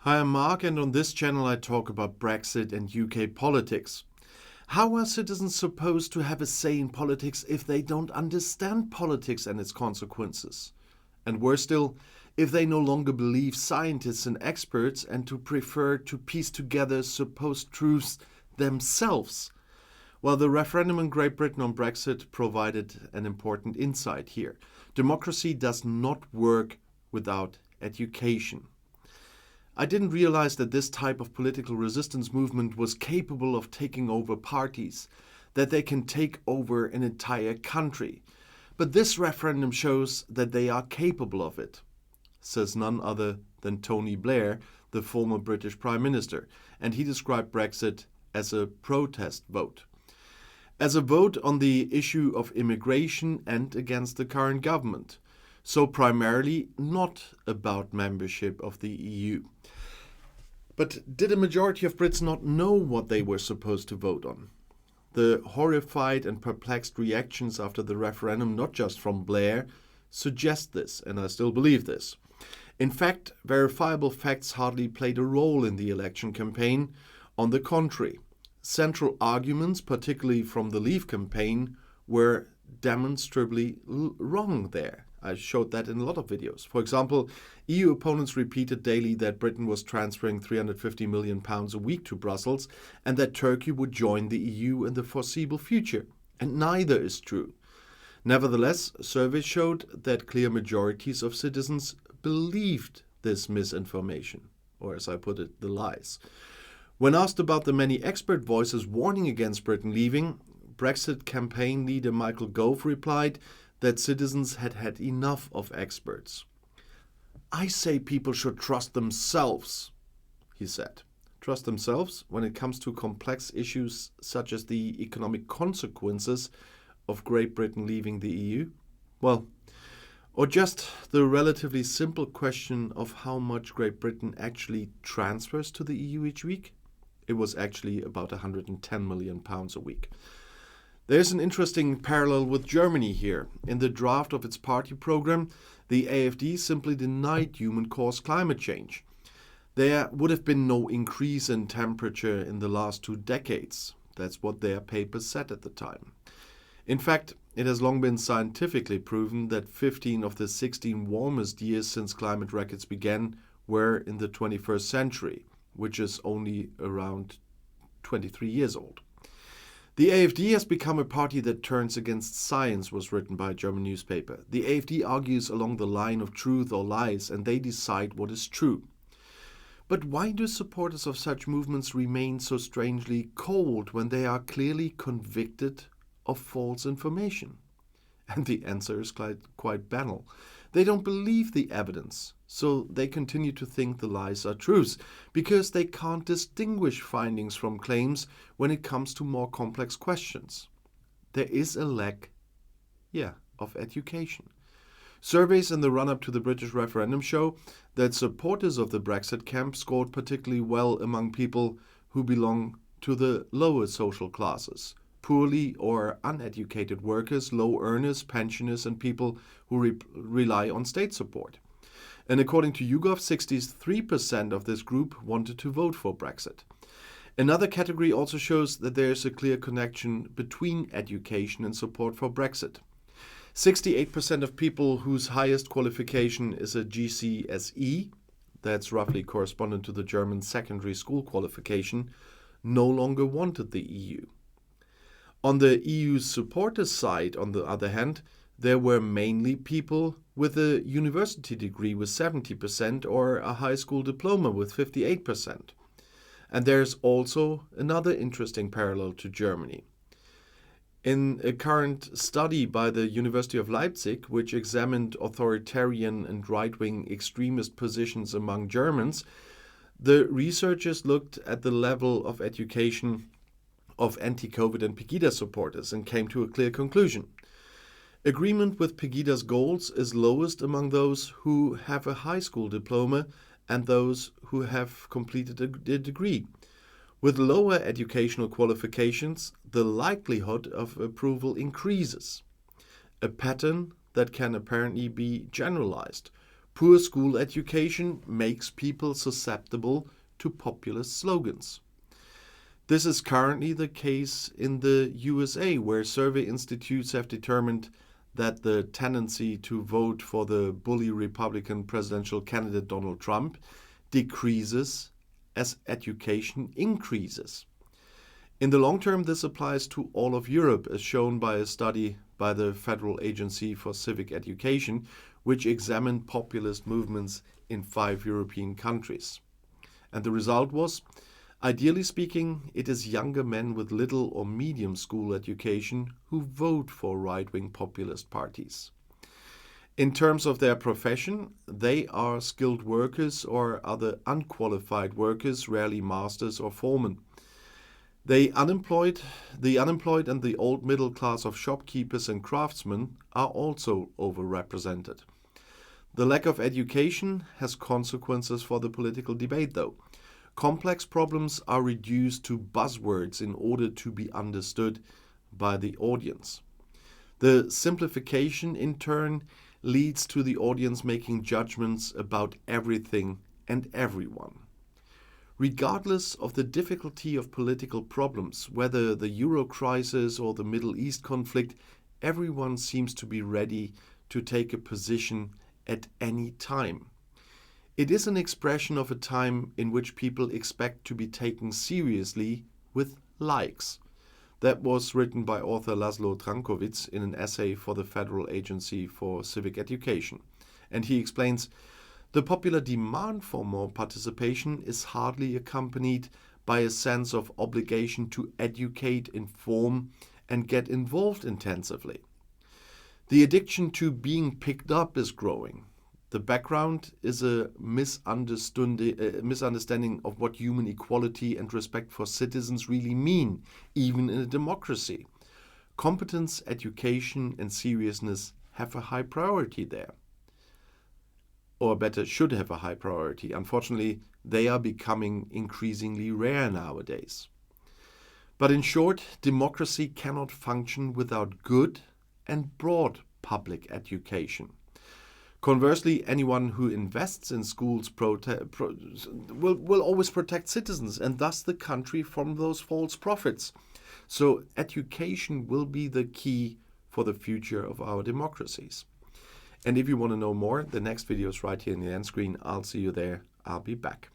Hi, I'm Marc, and on this channel I talk about Brexit and UK politics. How are citizens supposed to have a say in politics if they don't understand politics and its consequences? And worse still, if they no longer believe scientists and experts and to prefer to piece together supposed truths themselves? Well, the referendum in Great Britain on Brexit provided an important insight here. Democracy does not work without education. I didn't realize that this type of political resistance movement was capable of taking over parties, that they can take over an entire country. But this referendum shows that they are capable of it, says none other than Tony Blair, the former British Prime Minister, and he described Brexit as a protest vote. As a vote on the issue of immigration and against the current government. So primarily not about membership of the EU. But did a majority of Brits not know what they were supposed to vote on? The horrified and perplexed reactions after the referendum, not just from Blair, suggest this, and I still believe this. In fact, verifiable facts hardly played a role in the election campaign. On the contrary, central arguments, particularly from the Leave campaign, were demonstrably wrong there. I showed that in a lot of videos. For example, EU opponents repeated daily that Britain was transferring £350 million a week to Brussels and that Turkey would join the EU in the foreseeable future. And neither is true. Nevertheless, surveys showed that clear majorities of citizens believed this misinformation, or as I put it, the lies. When asked about the many expert voices warning against Britain leaving, Brexit campaign leader Michael Gove replied that citizens had had enough of experts. I say people should trust themselves, he said. Trust themselves when it comes to complex issues such as the economic consequences of Great Britain leaving the EU? Well, or just the relatively simple question of how much Great Britain actually transfers to the EU each week? It was actually about £110 million a week. There's an interesting parallel with Germany here. In the draft of its party program, the AfD simply denied human-caused climate change. There would have been no increase in temperature in the last 2 decades. That's what their paper said at the time. In fact, it has long been scientifically proven that 15 of the 16 warmest years since climate records began were in the 21st century, which is only around 23 years old. The AfD has become a party that turns against science, was written by a German newspaper. The AfD argues along the line of truth or lies, and they decide what is true. But why do supporters of such movements remain so strangely cold when they are clearly convicted of false information? And the answer is quite banal. They don't believe the evidence, so they continue to think the lies are truths, because they can't distinguish findings from claims when it comes to more complex questions. There is a lack, of education. Surveys in the run-up to the British referendum show that supporters of the Brexit camp scored particularly well among people who belong to the lower social classes. Poorly or uneducated workers, low earners, pensioners, and people who rely on state support. And according to YouGov, 63% of this group wanted to vote for Brexit. Another category also shows that there is a clear connection between education and support for Brexit. 68% of people whose highest qualification is a GCSE, that's roughly correspondent to the German secondary school qualification, no longer wanted the EU. On the EU's supporters' side, on the other hand, there were mainly people with a university degree with 70% or a high school diploma with 58%. And there's also another interesting parallel to Germany. In a current study by the University of Leipzig, which examined authoritarian and right-wing extremist positions among Germans, the researchers looked at the level of education of anti-COVID and Pegida supporters and came to a clear conclusion. Agreement with Pegida's goals is lowest among those who have a high school diploma and those who have completed a degree. With lower educational qualifications, the likelihood of approval increases, a pattern that can apparently be generalized. Poor school education makes people susceptible to populist slogans. This is currently the case in the USA, where survey institutes have determined that the tendency to vote for the bully Republican presidential candidate Donald Trump decreases as education increases. In the long term, this applies to all of Europe, as shown by a study by the Federal Agency for Civic Education, which examined populist movements in 5 European countries. And the result was, ideally speaking, it is younger men with little or medium school education who vote for right-wing populist parties. In terms of their profession, they are skilled workers or other unqualified workers, rarely masters or foremen. The unemployed and the old middle class of shopkeepers and craftsmen are also overrepresented. The lack of education has consequences for the political debate, though. Complex problems are reduced to buzzwords in order to be understood by the audience. The simplification, in turn, leads to the audience making judgments about everything and everyone. Regardless of the difficulty of political problems, whether the Euro crisis or the Middle East conflict, everyone seems to be ready to take a position at any time. It is an expression of a time in which people expect to be taken seriously with likes. That was written by author Laszlo Trankowicz in an essay for the Federal Agency for Civic Education. And he explains, the popular demand for more participation is hardly accompanied by a sense of obligation to educate, inform, and get involved intensively. The addiction to being picked up is growing. The background is a misunderstanding of what human equality and respect for citizens really mean, even in a democracy. Competence, education, and seriousness have a high priority there. Or better, should have a high priority. Unfortunately, they are becoming increasingly rare nowadays. But in short, democracy cannot function without good and broad public education. Conversely, anyone who invests in schools will always protect citizens and thus the country from those false prophets. So education will be the key for the future of our democracies. And if you want to know more, the next video is right here in the end screen. I'll see you there. I'll be back.